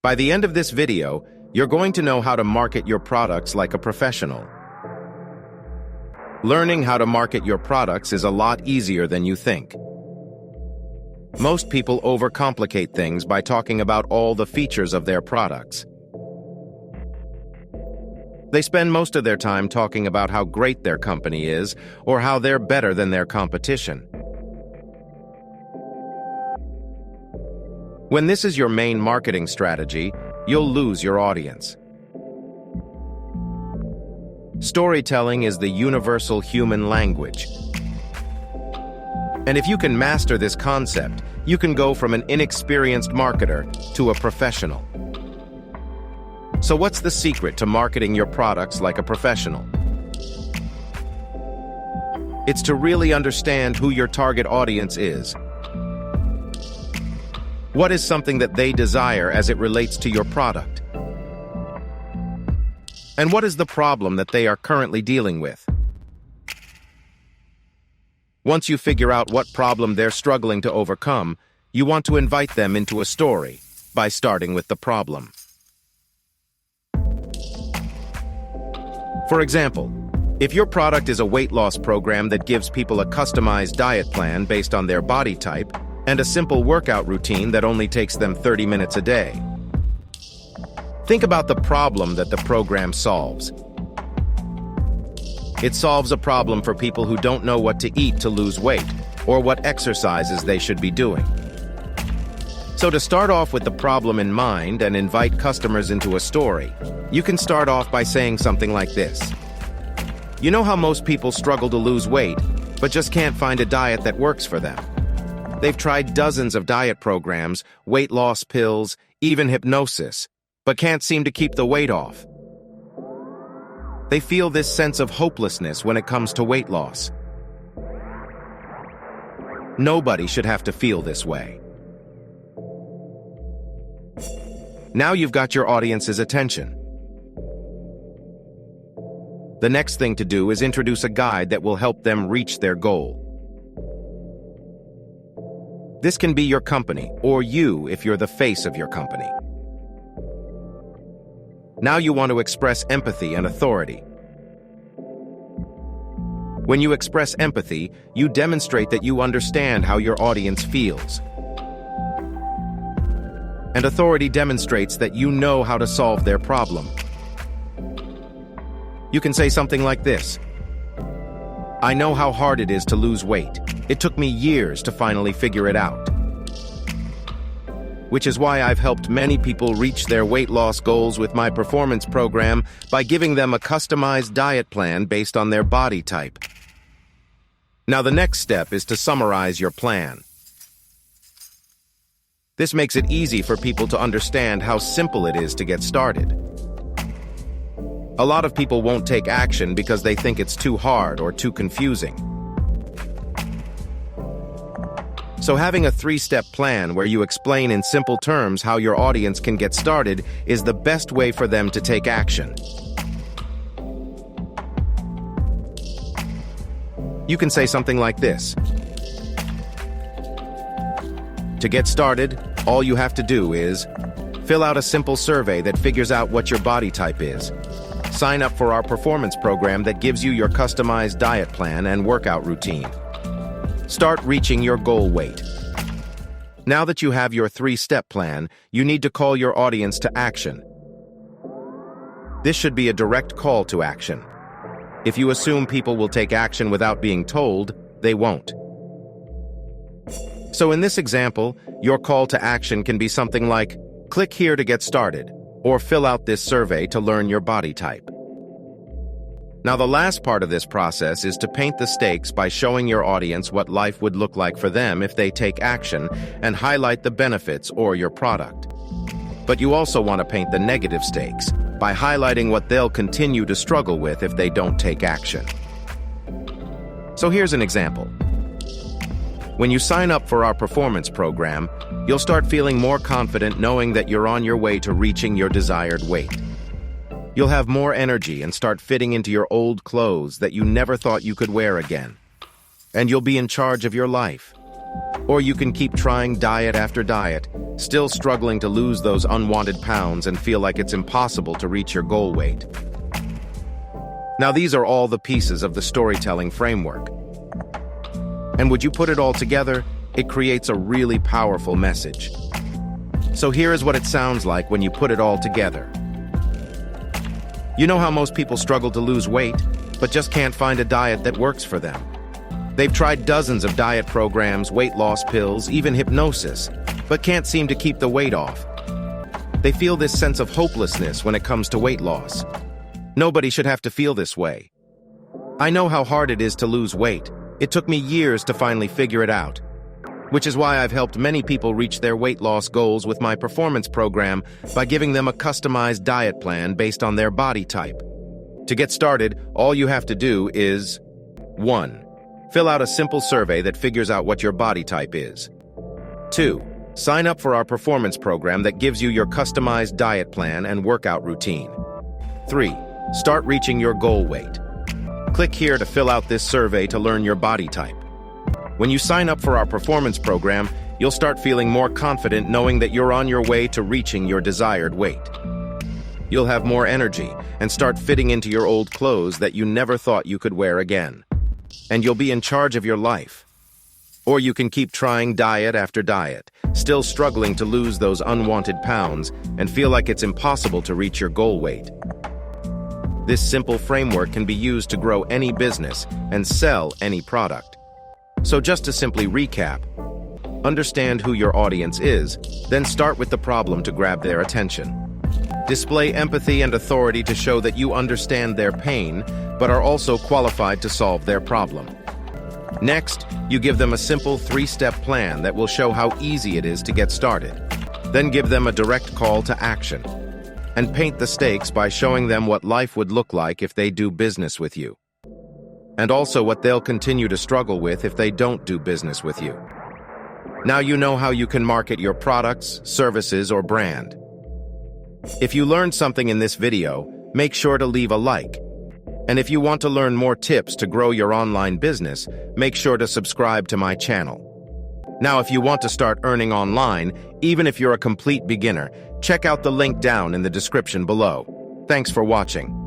By the end of this video, you're going to know how to market your products like a professional. Learning how to market your products is a lot easier than you think. Most people overcomplicate things by talking about all the features of their products. They spend most of their time talking about how great their company is or how they're better than their competition. When this is your main marketing strategy, you'll lose your audience. Storytelling is the universal human language. And if you can master this concept, you can go from an inexperienced marketer to a professional. So what's the secret to marketing your products like a professional? It's to really understand who your target audience is. What is something that they desire as it relates to your product? And what is the problem that they are currently dealing with? Once you figure out what problem they're struggling to overcome, you want to invite them into a story by starting with the problem. For example, if your product is a weight loss program that gives people a customized diet plan based on their body type and a simple workout routine that only takes them 30 minutes a day, think about the problem that the program solves. It solves a problem for people who don't know what to eat to lose weight or what exercises they should be doing. So to start off with the problem in mind and invite customers into a story, you can start off by saying something like this. You know how most people struggle to lose weight, but just can't find a diet that works for them? They've tried dozens of diet programs, weight loss pills, even hypnosis, but can't seem to keep the weight off. They feel this sense of hopelessness when it comes to weight loss. Nobody should have to feel this way. Now you've got your audience's attention. The next thing to do is introduce a guide that will help them reach their goal. This can be your company, or you if you're the face of your company. Now you want to express empathy and authority. When you express empathy, you demonstrate that you understand how your audience feels. And authority demonstrates that you know how to solve their problem. You can say something like this. I know how hard it is to lose weight. It took me years to finally figure it out. Which is why I've helped many people reach their weight loss goals with my performance program by giving them a customized diet plan based on their body type. Now the next step is to summarize your plan. This makes it easy for people to understand how simple it is to get started. A lot of people won't take action because they think it's too hard or too confusing. So having a 3-step plan where you explain in simple terms how your audience can get started is the best way for them to take action. You can say something like this. To get started, all you have to do is fill out a simple survey that figures out what your body type is. Sign up for our performance program that gives you your customized diet plan and workout routine. Start reaching your goal weight. Now that you have your 3-step plan, you need to call your audience to action. This should be a direct call to action. If you assume people will take action without being told, they won't. So in this example, your call to action can be something like, click here to get started, or fill out this survey to learn your body type. Now the last part of this process is to paint the stakes by showing your audience what life would look like for them if they take action and highlight the benefits or your product. But you also want to paint the negative stakes by highlighting what they'll continue to struggle with if they don't take action. So here's an example. When you sign up for our performance program, you'll start feeling more confident knowing that you're on your way to reaching your desired weight. You'll have more energy and start fitting into your old clothes that you never thought you could wear again. And you'll be in charge of your life. Or you can keep trying diet after diet, still struggling to lose those unwanted pounds and feel like it's impossible to reach your goal weight. Now, these are all the pieces of the storytelling framework. And would you put it all together, it creates a really powerful message. So here is what it sounds like when you put it all together. You know how most people struggle to lose weight, but just can't find a diet that works for them. They've tried dozens of diet programs, weight loss pills, even hypnosis, but can't seem to keep the weight off. They feel this sense of hopelessness when it comes to weight loss. Nobody should have to feel this way. I know how hard it is to lose weight. It took me years to finally figure it out, which is why I've helped many people reach their weight loss goals with my performance program by giving them a customized diet plan based on their body type. To get started, all you have to do is 1. Fill out a simple survey that figures out what your body type is. 2. Sign up for our performance program that gives you your customized diet plan and workout routine. 3. Start reaching your goal weight. Click here to fill out this survey to learn your body type. When you sign up for our performance program, you'll start feeling more confident knowing that you're on your way to reaching your desired weight. You'll have more energy and start fitting into your old clothes that you never thought you could wear again. And you'll be in charge of your life. Or you can keep trying diet after diet, still struggling to lose those unwanted pounds and feel like it's impossible to reach your goal weight. This simple framework can be used to grow any business and sell any product. So just to simply recap, understand who your audience is, then start with the problem to grab their attention. Display empathy and authority to show that you understand their pain, but are also qualified to solve their problem. Next, you give them a simple 3-step plan that will show how easy it is to get started. Then give them a direct call to action. And paint the stakes by showing them what life would look like if they do business with you. And also what they'll continue to struggle with if they don't do business with you. Now you know how you can market your products, services, or brand. If you learned something in this video, make sure to leave a like. And if you want to learn more tips to grow your online business, make sure to subscribe to my channel. Now, if you want to start earning online, even if you're a complete beginner, check out the link down in the description below. Thanks for watching.